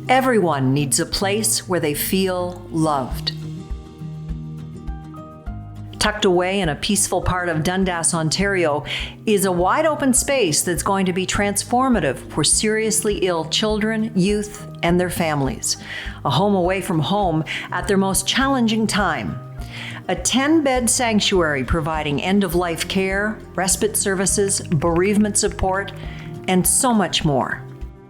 Everyone needs a place where they feel loved. Tucked away in a peaceful part of Dundas, Ontario, is a wide-open space that's going to be transformative for seriously ill children, youth, and their families. A home away from home at their most challenging time. A 10-bed sanctuary providing end-of-life care, respite services, bereavement support, and so much more.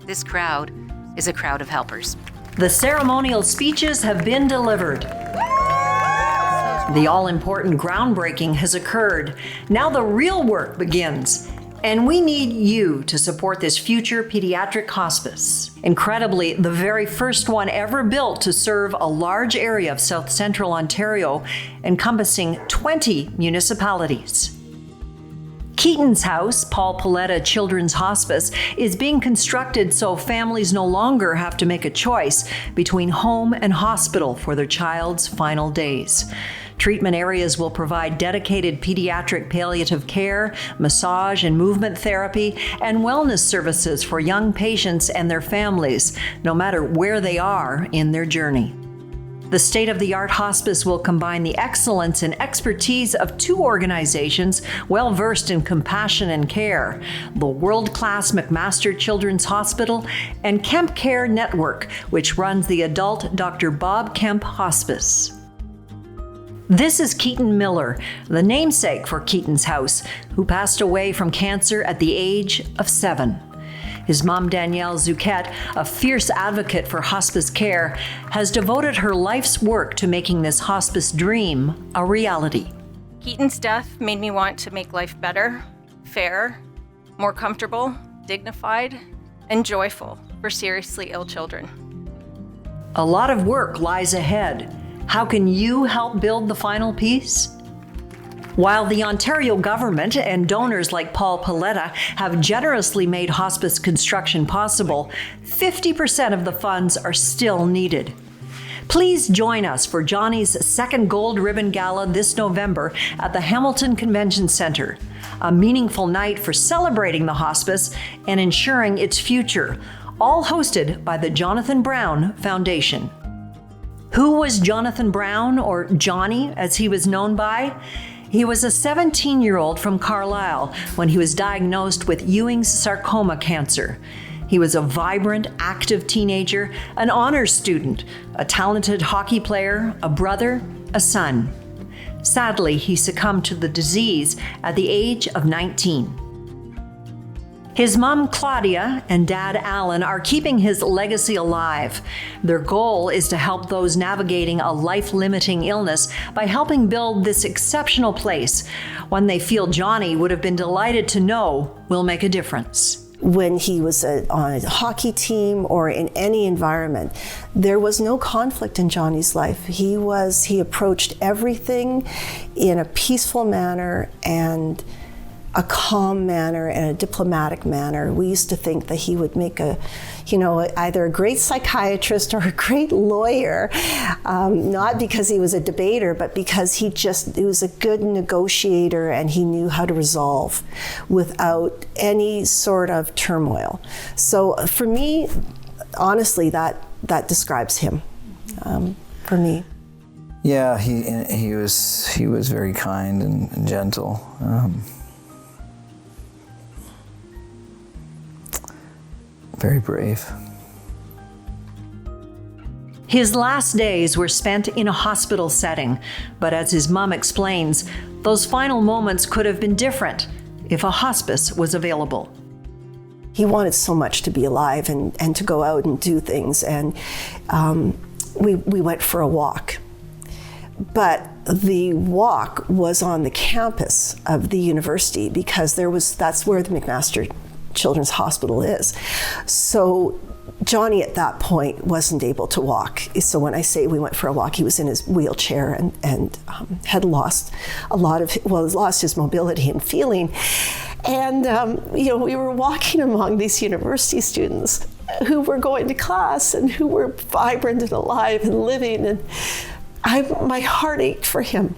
This crowd is a crowd of helpers. The ceremonial speeches have been delivered. The all-important groundbreaking has occurred. Now the real work begins. And we need you to support this future pediatric hospice. Incredibly, the very first one ever built to serve a large area of South Central Ontario, encompassing 20 municipalities. Keaton's house, Paletta Children's Hospice, is being constructed so families no longer have to make a choice between home and hospital for their child's final days. Treatment areas will provide dedicated pediatric palliative care, massage and movement therapy, and wellness services for young patients and their families, no matter where they are in their journey. The state-of-the-art hospice will combine the excellence and expertise of two organizations well-versed in compassion and care, the world-class McMaster Children's Hospital and Kemp Care Network, which runs the adult Dr. Bob Kemp Hospice. This is Keaton Miller, the namesake for Keaton's house, who passed away from cancer at the age of 7. His mom, Danielle Zuquette, a fierce advocate for hospice care, has devoted her life's work to making this hospice dream a reality. Keaton's death made me want to make life better, fair, more comfortable, dignified, and joyful for seriously ill children. A lot of work lies ahead. How can you help build the final piece? While the Ontario government and donors like Paletta have generously made hospice construction possible, 50% of the funds are still needed. Please join us for Jonny's second Gold Ribbon Gala this November at the Hamilton Convention Centre, a meaningful night for celebrating the hospice and ensuring its future, all hosted by the Jonathan Brown Foundation. Who was Jonathan Brown, or Jonny as he was known by? He was a 17-year-old from Carlisle when he was diagnosed with Ewing's sarcoma cancer. He was a vibrant, active teenager, an honors student, a talented hockey player, a brother, a son. Sadly, he succumbed to the disease at the age of 19. His mom, Claudia, and dad, Alan, are keeping his legacy alive. Their goal is to help those navigating a life-limiting illness by helping build this exceptional place, one they feel Jonny would have been delighted to know will make a difference. When he was on a hockey team or in any environment, there was no conflict in Jonny's life. He approached everything in a peaceful manner and a calm manner and a diplomatic manner. We used to think that he would make either a great psychiatrist or a great lawyer, not because he was a debater, but because he was a good negotiator and he knew how to resolve without any sort of turmoil. So for me, honestly, that describes him for me. Yeah, he was very kind and gentle. Very brave. His last days were spent in a hospital setting, but as his mom explains, those final moments could have been different if a hospice was available. He wanted so much to be alive and to go out and do things, and we went for a walk. But the walk was on the campus of the university because that's where the McMaster Children's Hospital is. So Jonny at that point wasn't able to walk. So when I say we went for a walk, he was in his wheelchair and had lost his mobility and feeling. And we were walking among these university students who were going to class and who were vibrant and alive and living, and my heart ached for him.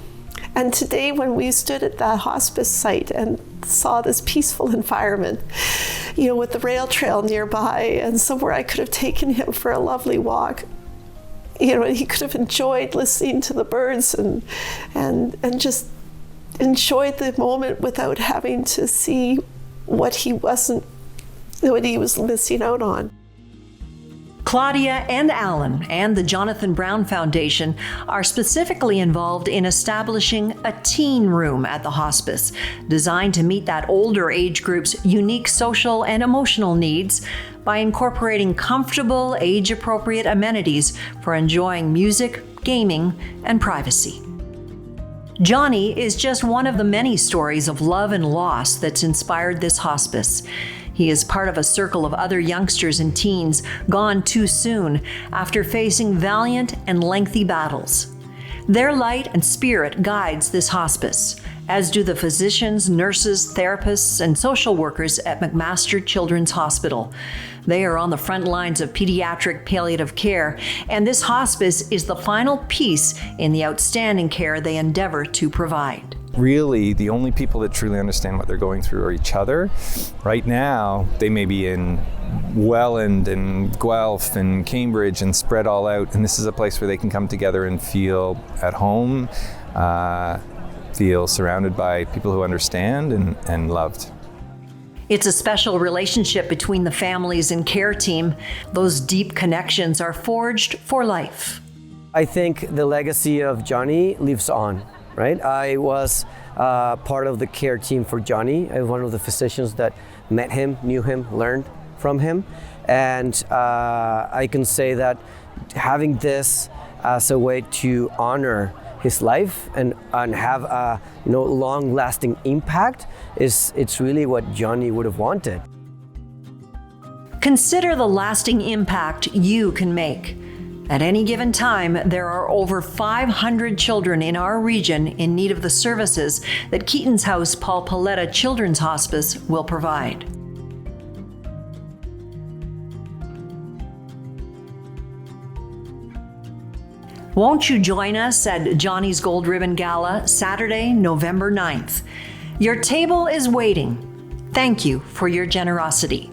And today when we stood at that hospice site and saw this peaceful environment, with the rail trail nearby and somewhere I could have taken him for a lovely walk. And he could have enjoyed listening to the birds and just enjoyed the moment without having to see what he was missing out on. Claudia and Alan and the Jonathan Brown Foundation are specifically involved in establishing a teen room at the hospice, designed to meet that older age group's unique social and emotional needs by incorporating comfortable, age-appropriate amenities for enjoying music, gaming, and privacy. Jonny is just one of the many stories of love and loss that's inspired this hospice. He is part of a circle of other youngsters and teens gone too soon after facing valiant and lengthy battles. Their light and spirit guides this hospice, as do the physicians, nurses, therapists, and social workers at McMaster Children's Hospital. They are on the front lines of pediatric palliative care, and this hospice is the final piece in the outstanding care they endeavor to provide. Really, the only people that truly understand what they're going through are each other. Right now, they may be in Welland and Guelph and Cambridge and spread all out, and this is a place where they can come together and feel at home, feel surrounded by people who understand and loved. It's a special relationship between the families and care team. Those deep connections are forged for life. I think the legacy of Jonny lives on, right? I was part of the care team for Jonny. I was one of the physicians that met him, knew him, learned from him. And I can say that having this as a way to honor his life and have a long-lasting impact it's really what Jonny would have wanted. Consider the lasting impact you can make. At any given time, there are over 500 children in our region in need of the services that Keaton's House Paul Paletta Children's Hospice will provide. Won't you join us at Jonny's Gold Ribbon Gala, Saturday, November 9th? Your table is waiting. Thank you for your generosity.